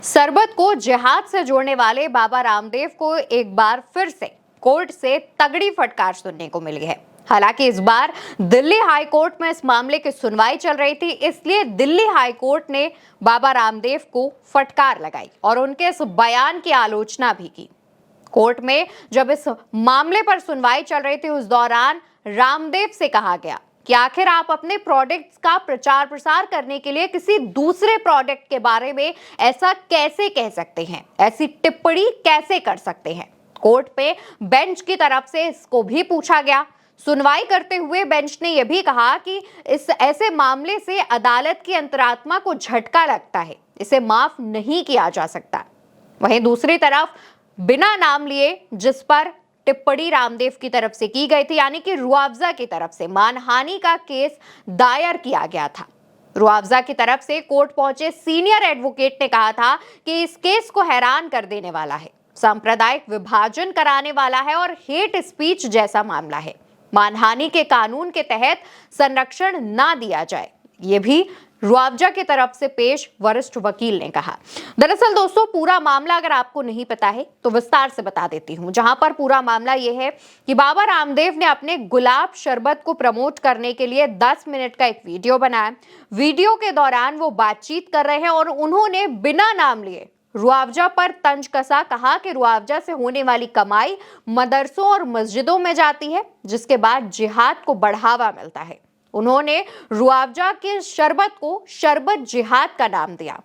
शरबत को जिहाद से जोड़ने वाले बाबा रामदेव को एक बार फिर से कोर्ट से तगड़ी फटकार सुनने को मिली है। हालांकि इस बार दिल्ली हाई कोर्ट में इस मामले की सुनवाई चल रही थी, इसलिए दिल्ली हाई कोर्ट ने बाबा रामदेव को फटकार लगाई और उनके इस बयान की आलोचना भी की। कोर्ट में जब इस मामले पर सुनवाई चल रही थी, उस दौरान रामदेव से कहा गया कि आखिर आप अपने प्रोडक्ट्स का प्रचार प्रसार करने के लिए किसी दूसरे प्रोडक्ट के बारे में ऐसा कैसे कह सकते हैं, ऐसी टिप्पणी कैसे कर सकते हैं। कोर्ट पे बेंच की तरफ से इसको भी पूछा गया। सुनवाई करते हुए बेंच ने यह भी कहा कि इस ऐसे मामले से अदालत की अंतरात्मा को झटका लगता है, इसे माफ नहीं किया जा सकता। वहीं दूसरी तरफ बिना नाम लिए जिस पर टिप्पणी रामदेव की तरफ से की गई थी, यानी कि रुआवजा की तरफ से मानहानि का केस दायर किया गया था। रुआवजा की तरफ से कोर्ट पहुंचे सीनियर एडवोकेट ने कहा था कि इस केस को हैरान कर देने वाला है, सांप्रदायिक विभाजन कराने वाला है और हेट स्पीच जैसा मामला है। मानहानि के कानून के तहत संरक्षण ना दिया जाए, ये भी रुआवजा की तरफ से पेश वरिष्ठ वकील ने कहा। दरअसल दोस्तों, पूरा मामला अगर आपको नहीं पता है तो विस्तार से बता देती हूं। जहां पर पूरा मामला यह है कि बाबा रामदेव ने अपने गुलाब शरबत को प्रमोट करने के लिए 10 मिनट का एक वीडियो बनाया। वीडियो के दौरान वो बातचीत कर रहे हैं और उन्होंने बिना नाम लिए रुआवजा पर तंज कसा। कहा कि रुआवजा से होने वाली कमाई मदरसों और मस्जिदों में जाती है, जिसके बाद जिहाद को बढ़ावा मिलता है। उन्होंने रुआवजा के शरबत को शरबत जिहाद का नाम दिया।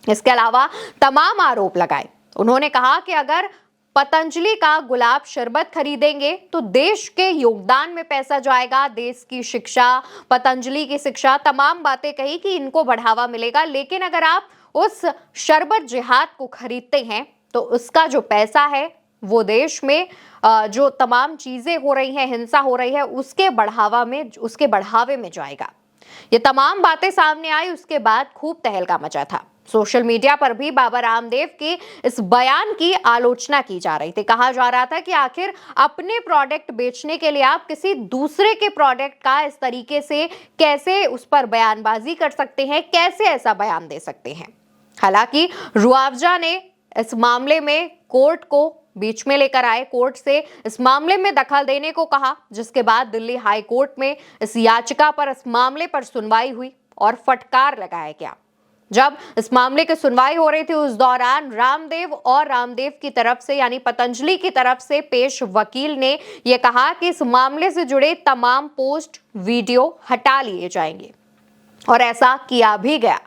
इसके अलावा तमाम आरोप लगाए। उन्होंने कहा कि अगर पतंजलि का गुलाब शरबत खरीदेंगे तो देश के योगदान में पैसा जाएगा, देश की शिक्षा, पतंजलि की शिक्षा, तमाम बातें कही कि इनको बढ़ावा मिलेगा। लेकिन अगर आप उस शरबत जिहाद को खरीदते हैं तो उसका जो पैसा है वो देश में जो तमाम चीजें हो रही हैं, हिंसा हो रही है, उसके बढ़ावे में जाएगा। ये तमाम बातें सामने आई। उसके बाद खूब तहलका मचा था। सोशल मीडिया पर भी बाबा रामदेव के इस बयान की आलोचना की जा रही थी। कहा जा रहा था कि आखिर अपने प्रोडक्ट बेचने के लिए आप किसी दूसरे के प्रोडक्ट का इस तरीके से कैसे उस पर बयानबाजी कर सकते हैं, कैसे ऐसा बयान दे सकते हैं। हालांकि रुआवजा ने इस मामले में कोर्ट को बीच में लेकर आए, कोर्ट से इस मामले में दखल देने को कहा, जिसके बाद दिल्ली हाई कोर्ट में इस याचिका पर, इस मामले पर सुनवाई हुई और फटकार लगाया गया। जब इस मामले की सुनवाई हो रही थी, उस दौरान रामदेव और रामदेव की तरफ से यानी पतंजलि की तरफ से पेश वकील ने यह कहा कि इस मामले से जुड़े तमाम पोस्ट वीडियो हटा लिए जाएंगे और ऐसा किया भी गया।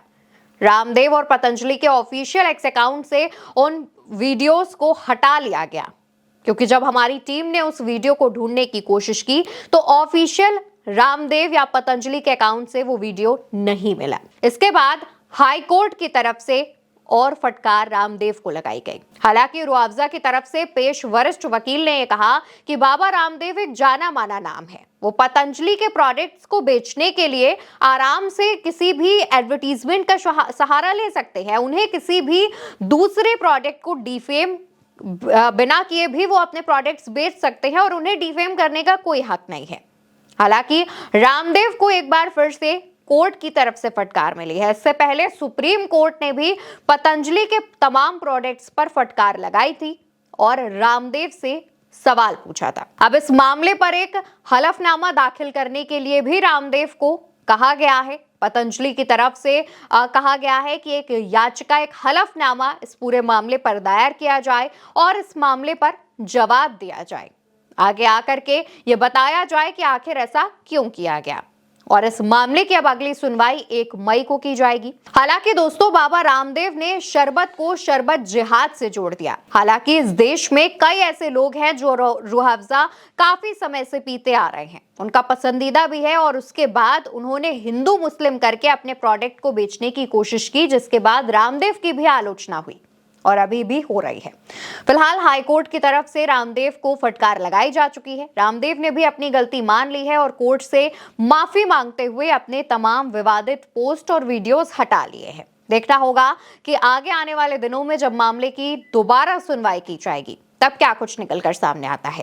रामदेव और पतंजलि के ऑफिशियल एक्स अकाउंट से उन वीडियोस को हटा लिया गया, क्योंकि जब हमारी टीम ने उस वीडियो को ढूंढने की कोशिश की तो ऑफिशियल रामदेव या पतंजलि के अकाउंट से वो वीडियो नहीं मिला। इसके बाद हाई कोर्ट की तरफ से और फटकार रामदेव को लगाई गई। हालांकि रुआवजा की तरफ से पेश वरिष्ठ वकील ने यह कहा कि बाबा रामदेव एक जाना माना नाम है। वो पतंजलि के प्रोडक्ट्स को बेचने के लिए आराम से किसी भी एडवर्टीजमेंट का सहारा ले सकते हैं। उन्हें किसी भी दूसरे प्रोडक्ट को डिफेम बिना किए भी वो अपने प्रोडक्ट्स बेच सकते हैं और उन्हें डिफेम करने का कोई हक नहीं है। हालांकि रामदेव को एक बार फिर से कोर्ट की तरफ से फटकार मिली है। इससे पहले सुप्रीम कोर्ट ने भी पतंजलि के तमाम प्रोडक्ट्स पर फटकार लगाई थी और रामदेव से सवाल पूछा था। अब इस मामले पर एक हलफनामा दाखिल करने के लिए भी रामदेव को कहा गया है। पतंजलि की तरफ से कहा गया है कि एक याचिका, एक हलफनामा इस पूरे मामले पर दायर किया जाए और इस मामले पर जवाब दिया जाए। आगे आकर के ये बताया जाए कि आखिर ऐसा क्यों किया गया। और इस मामले की अब अगली सुनवाई 1 मई को की जाएगी। हालांकि दोस्तों, बाबा रामदेव ने शरबत को शरबत जिहाद से जोड़ दिया। हालांकि इस देश में कई ऐसे लोग हैं जो रुआवजा काफी समय से पीते आ रहे हैं, उनका पसंदीदा भी है, और उसके बाद उन्होंने हिंदू मुस्लिम करके अपने प्रोडक्ट को बेचने की कोशिश की, जिसके बाद रामदेव की भी आलोचना हुई और अभी भी हो रही है। फिलहाल हाईकोर्ट की तरफ से रामदेव को फटकार लगाई जा चुकी है। रामदेव ने भी अपनी गलती मान ली है और कोर्ट से माफी मांगते हुए अपने तमाम विवादित पोस्ट और वीडियोस हटा लिए हैं। देखना होगा कि आगे आने वाले दिनों में जब मामले की दोबारा सुनवाई की जाएगी तब क्या कुछ निकलकर सामने आता है।